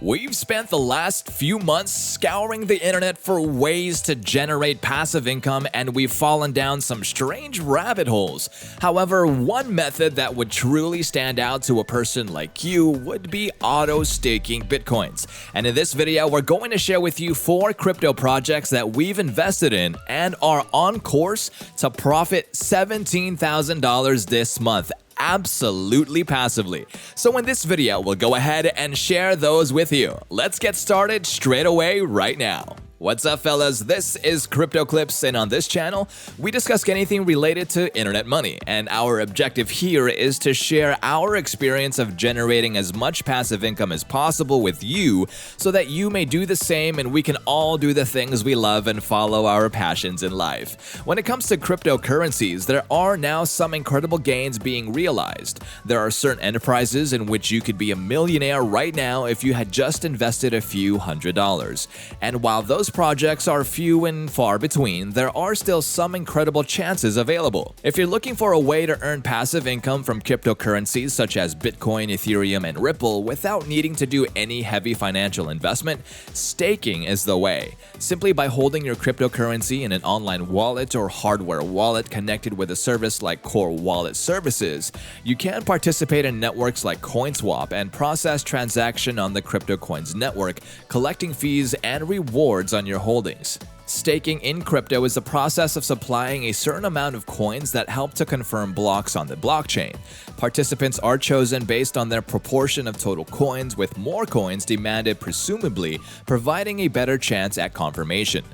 We've spent the last few months scouring the internet for ways to generate passive income, and we've fallen down some strange rabbit holes. However, one method that would truly stand out to a person like you would be auto-staking bitcoins. And in this video, we're going to share with you 4 crypto projects that we've invested in and are on course to profit $17,000 this month. Absolutely passively. So in this video, we'll go ahead and share those with you. Let's get started straight away right now. What's up, fellas? This is Crypto Clips, and on this channel, we discuss anything related to internet money, and our objective here is to share our experience of generating as much passive income as possible with you so that you may do the same and we can all do the things we love and follow our passions in life. When it comes to cryptocurrencies, there are now some incredible gains being realized. There are certain enterprises in which you could be a millionaire right now if you had just invested a few $100s. And while those projects are few and far between, there are still some incredible chances available. If you're looking for a way to earn passive income from cryptocurrencies such as Bitcoin, Ethereum, and Ripple without needing to do any heavy financial investment, staking is the way. Simply by holding your cryptocurrency in an online wallet or hardware wallet connected with a service like Core Wallet Services, you can participate in networks like CoinSwap and process transaction on the CryptoCoins network, collecting fees and rewards on your holdings. Staking in crypto is the process of supplying a certain amount of coins that help to confirm blocks on the blockchain. Participants are chosen based on their proportion of total coins, with more coins demanded, presumably providing a better chance at confirmation.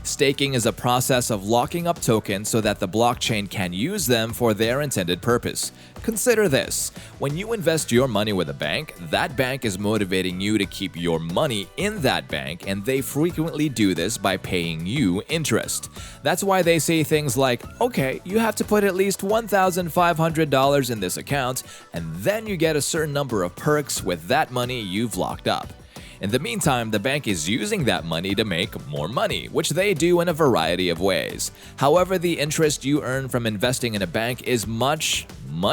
Staking is a process of locking up tokens so that the blockchain can use them for their intended purpose. Consider this: when you invest your money with a bank, that bank is motivating you to keep your money in that bank, and they frequently do this by paying you interest. That's why they say things like, okay, you have to put at least $1,500 in this account, and then you get a certain number of perks with that money you've locked up. In the meantime, the bank is using that money to make more money, which they do in a variety of ways. However, the interest you earn from investing in a bank is much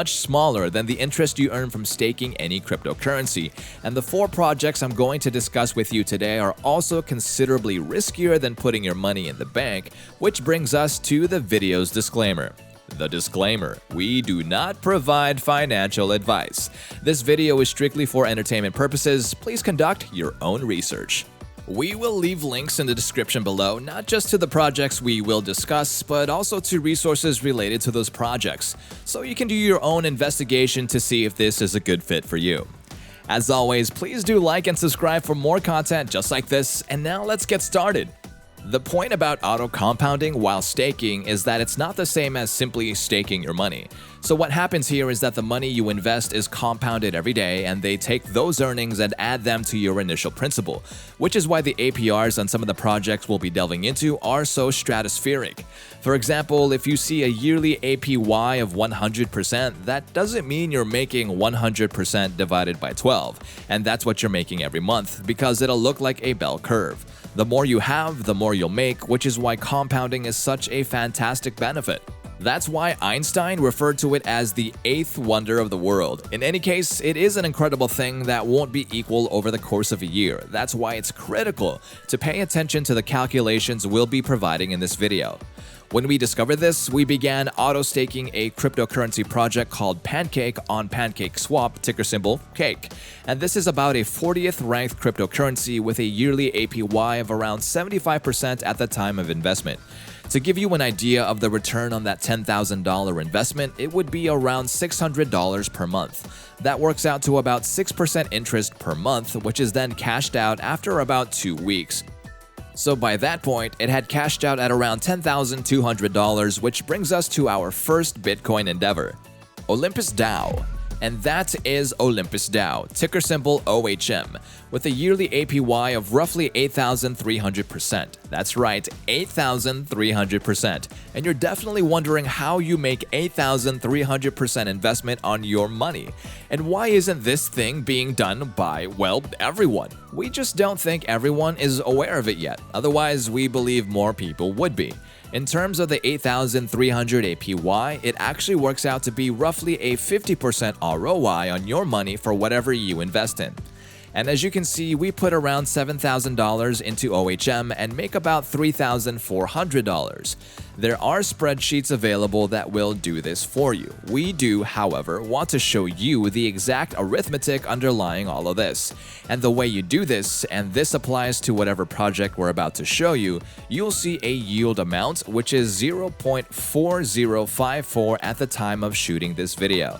smaller than the interest you earn from staking any cryptocurrency. And the 4 projects I'm going to discuss with you today are also considerably riskier than putting your money in the bank, which brings us to the video's disclaimer. The disclaimer: we do not provide financial advice. This video is strictly for entertainment purposes. Please conduct your own research. We will leave links in the description below, not just to the projects we will discuss, but also to resources related to those projects, so you can do your own investigation to see if this is a good fit for you. As always, please do like and subscribe for more content just like this, and now let's get started. The point about auto-compounding while staking is that it's not the same as simply staking your money. So what happens here is that the money you invest is compounded every day, and they take those earnings and add them to your initial principal, which is why the APRs on some of the projects we'll be delving into are so stratospheric. For example, if you see a yearly APY of 100%, that doesn't mean you're making 100% divided by 12, and that's what you're making every month, because it'll look like a bell curve. The more you have, the more you'll make, which is why compounding is such a fantastic benefit. That's why Einstein referred to it as the 8th wonder of the world. In any case, it is an incredible thing that won't be equal over the course of a year. That's why it's critical to pay attention to the calculations we'll be providing in this video. When we discovered this, we began auto-staking a cryptocurrency project called Pancake On Pancakeswap, ticker symbol CAKE. And this is about a 40th ranked cryptocurrency with a yearly APY of around 75% at the time of investment. To give you an idea of the return on that $10,000 investment, it would be around $600 per month. That works out to about 6% interest per month, which is then cashed out after about 2 weeks. So by that point, it had cashed out at around $10,200, which brings us to our first Bitcoin endeavor, Olympus DAO. And that is Olympus DAO, ticker symbol OHM, with a yearly APY of roughly 8,300%. That's right, 8,300%. And you're definitely wondering how you make 8,300% investment on your money. And why isn't this thing being done by, well, everyone? We just don't think everyone is aware of it yet. Otherwise, we believe more people would be. In terms of the 8,300 APY, it actually works out to be roughly a 50% ROI on your money for whatever you invest in. And as you can see, we put around $7,000 into OHM and make about $3,400. There are spreadsheets available that will do this for you. We do, however, want to show you the exact arithmetic underlying all of this. And the way you do this, and this applies to whatever project we're about to show you, you'll see a yield amount which is 0.4054 at the time of shooting this video.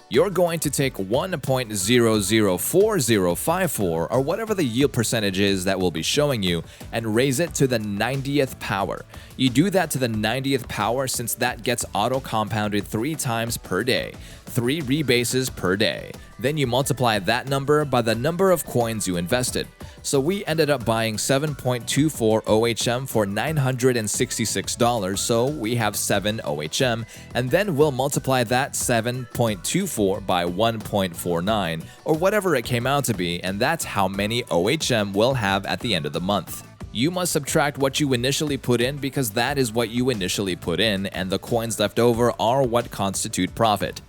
You're going to take 1.004054, or whatever the yield percentage is that we'll be showing you, and raise it to the 90th power. You do that to the 90th power since that gets auto-compounded 3 times per day, 3 rebases per day. Then you multiply that number by the number of coins you invested. So we ended up buying 7.24 OHM for $966, so we have 7 OHM, and then we'll multiply that 7.24 by 1.49, or whatever it came out to be, and that's how many OHM we'll have at the end of the month. You must subtract what you initially put in because that is what you initially put in, and the coins left over are what constitute profit.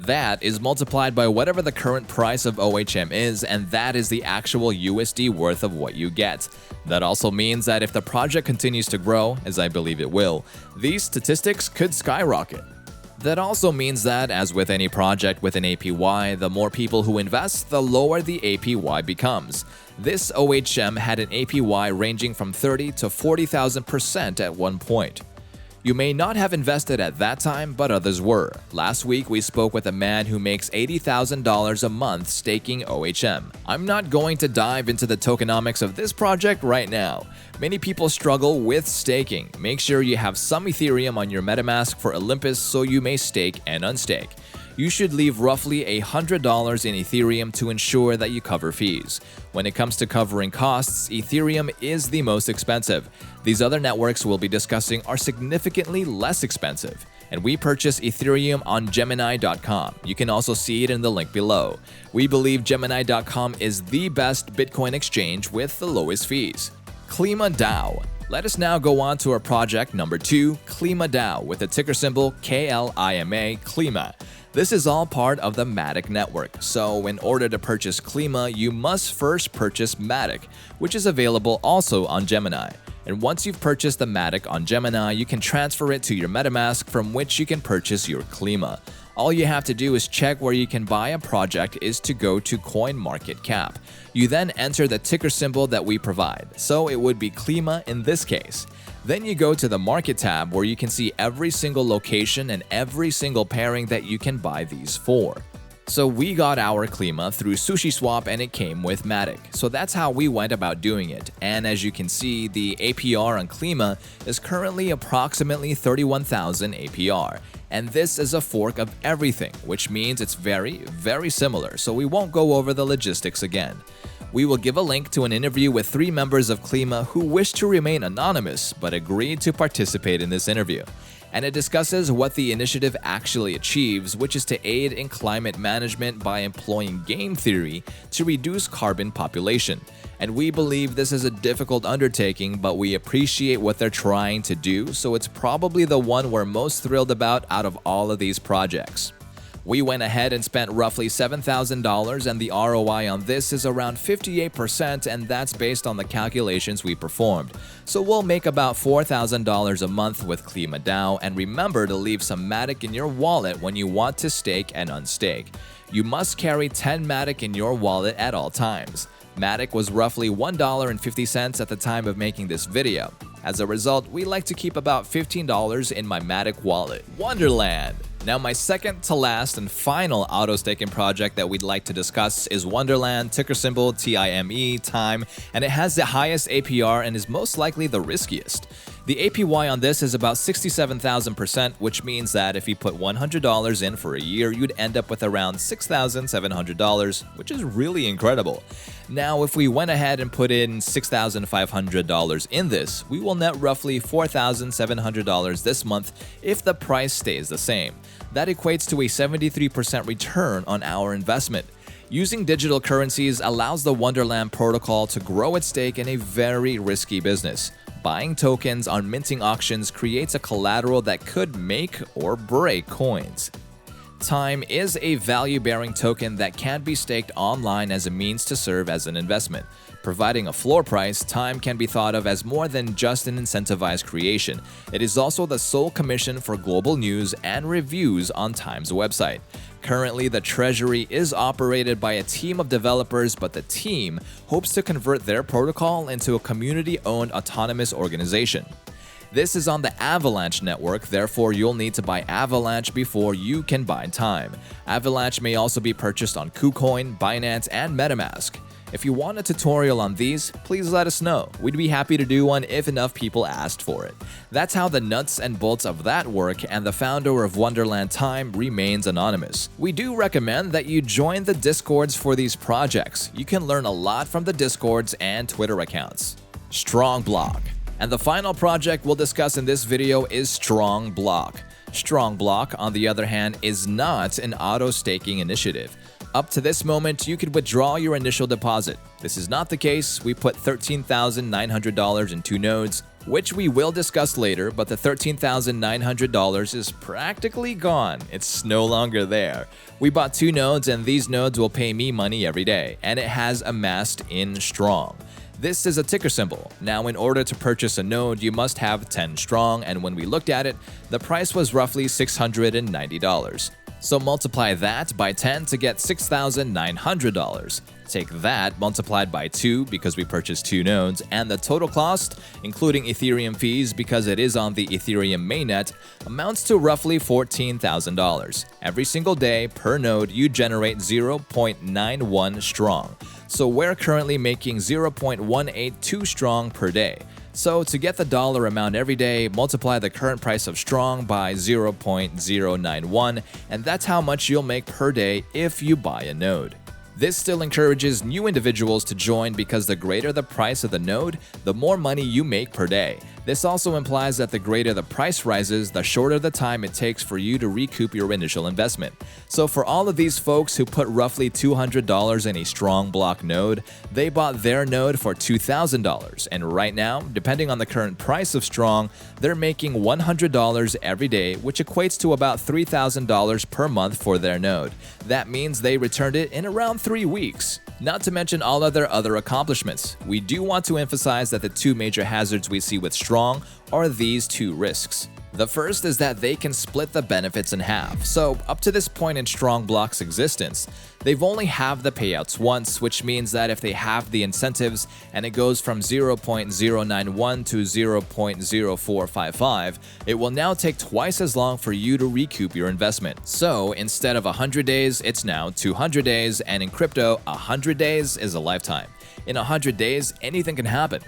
That is multiplied by whatever the current price of OHM is, and that is the actual USD worth of what you get. That also means that if the project continues to grow, as I believe it will, these statistics could skyrocket. That also means that, as with any project with an APY, the more people who invest, the lower the APY becomes. This OHM had an APY ranging from 30 to 40,000% at one point. You may not have invested at that time, but others were. Last week, we spoke with a man who makes $80,000 a month staking OHM. I'm not going to dive into the tokenomics of this project right now. Many people struggle with staking. Make sure you have some Ethereum on your MetaMask for Olympus so you may stake and unstake. You should leave roughly $100 in Ethereum to ensure that you cover fees. When it comes to covering costs, Ethereum is the most expensive. These other networks we'll be discussing are significantly less expensive. And we purchase Ethereum on Gemini.com. You can also see it in the link below. We believe Gemini.com is the best Bitcoin exchange with the lowest fees. Klima DAO. Let us now go on to our project number 2, Klima DAO, with the ticker symbol KLIMA, Klima. This is all part of the Matic network, so in order to purchase Klima, you must first purchase Matic, which is available also on Gemini. And once you've purchased the Matic on Gemini, you can transfer it to your MetaMask from which you can purchase your Klima. All you have to do is check where you can buy a project is to go to CoinMarketCap. You then enter the ticker symbol that we provide, so it would be Klima in this case. Then you go to the Market tab where you can see every single location and every single pairing that you can buy these for. So we got our Klima through SushiSwap and it came with Matic. So that's how we went about doing it. And as you can see, the APR on Klima is currently approximately 31,000 APR. And this is a fork of everything, which means it's very, very similar. So we won't go over the logistics again. We will give a link to an interview with 3 members of Klima who wish to remain anonymous but agreed to participate in this interview. And it discusses what the initiative actually achieves, which is to aid in climate management by employing game theory to reduce carbon population. And we believe this is a difficult undertaking, but we appreciate what they're trying to do, so it's probably the one we're most thrilled about out of all of these projects. We went ahead and spent roughly $7,000, and the ROI on this is around 58%, and that's based on the calculations we performed. So we'll make about $4,000 a month with Klima DAO, and remember to leave some Matic in your wallet when you want to stake and unstake. You must carry 10 Matic in your wallet at all times. Matic was roughly $1.50 at the time of making this video. As a result, we like to keep about $15 in my Matic wallet. Wonderland. Now, my second to last and final auto-staking project that we'd like to discuss is Wonderland, ticker symbol TIME, time, and it has the highest APR and is most likely the riskiest. The APY on this is about 67,000%, which means that if you put $100 in for a year, you'd end up with around $6,700, which is really incredible. Now, if we went ahead and put in $6,500 in this, we will net roughly $4,700 this month if the price stays the same. That equates to a 73% return on our investment. Using digital currencies allows the Wonderland protocol to grow its stake in a very risky business. Buying tokens on minting auctions creates a collateral that could make or break coins. Time is a value-bearing token that can be staked online as a means to serve as an investment. Providing a floor price, Time can be thought of as more than just an incentivized creation. It is also the sole commission for global news and reviews on Time's website. Currently, the treasury is operated by a team of developers, but the team hopes to convert their protocol into a community-owned autonomous organization. This is on the Avalanche network, therefore you'll need to buy Avalanche before you can buy Time. Avalanche may also be purchased on KuCoin, Binance, and MetaMask. If you want a tutorial on these, please let us know. We'd be happy to do one if enough people asked for it. That's how the nuts and bolts of that work, and the founder of Wonderland Time remains anonymous. We do recommend that you join the Discords for these projects. You can learn a lot from the Discords and Twitter accounts. Strongblock. And the final project we'll discuss in this video is Strongblock. Strongblock, on the other hand, is not an auto-staking initiative. Up to this moment, you could withdraw your initial deposit. This is not the case. We put $13,900 in 2 nodes, which we will discuss later, but the $13,900 is practically gone. It's no longer there. We bought 2 nodes, and these nodes will pay me money every day, and it has amassed in Strong. This is a ticker symbol. Now, in order to purchase a node, you must have 10 strong, and when we looked at it, the price was roughly $690. So multiply that by 10 to get $6,900. Take that multiplied by 2 because we purchased 2 nodes, and the total cost, including Ethereum fees because it is on the Ethereum mainnet, amounts to roughly $14,000. Every single day per node, you generate 0.91 strong. So we're currently making 0.182 strong per day. So to get the dollar amount every day, multiply the current price of strong by 0.091, and that's how much you'll make per day if you buy a node. This still encourages new individuals to join because the greater the price of the node, the more money you make per day. This also implies that the greater the price rises, the shorter the time it takes for you to recoup your initial investment. So for all of these folks who put roughly $200 in a Strongblock node, they bought their node for $2,000, and right now, depending on the current price of Strong, they're making $100 every day, which equates to about $3,000 per month for their node. That means they returned it in around 3 weeks. Not to mention all other accomplishments. We do want to emphasize that the 2 major hazards we see with Strong are these 2 risks. The first is that they can split the benefits in half. So up to this point in Strongblock's existence, they've only halved the payouts once, which means that if they halve the incentives and it goes from 0.091 to 0.0455, it will now take twice as long for you to recoup your investment. So instead of 100 days, it's now 200 days, and in crypto, 100 days is a lifetime. In 100 days, anything can happen.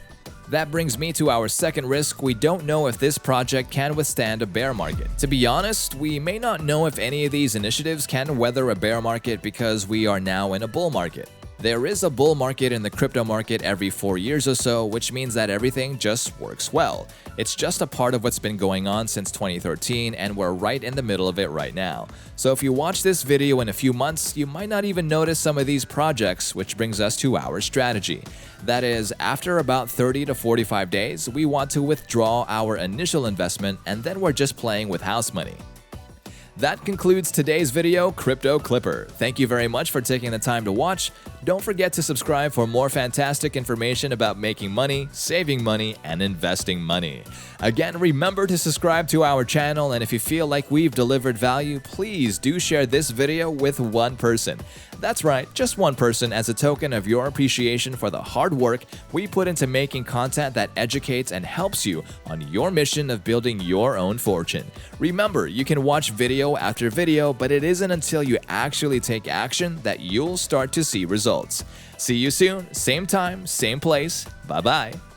That brings me to our second risk. We don't know if this project can withstand a bear market. To be honest, we may not know if any of these initiatives can weather a bear market because we are now in a bull market. There is a bull market in the crypto market every 4 years or so, which means that everything just works well. It's just a part of what's been going on since 2013, and we're right in the middle of it right now. So if you watch this video in a few months, you might not even notice some of these projects, which brings us to our strategy. That is, after about 30 to 45 days, we want to withdraw our initial investment, and then we're just playing with house money. That concludes today's video, Crypto Clipper. Thank you very much for taking the time to watch. Don't forget to subscribe for more fantastic information about making money, saving money, and investing money. Again, remember to subscribe to our channel, and if you feel like we've delivered value, please do share this video with one person. That's right, just one person, as a token of your appreciation for the hard work we put into making content that educates and helps you on your mission of building your own fortune. Remember, you can watch video after video, but it isn't until you actually take action that you'll start to see results. See you soon, same time, same place. Bye-bye.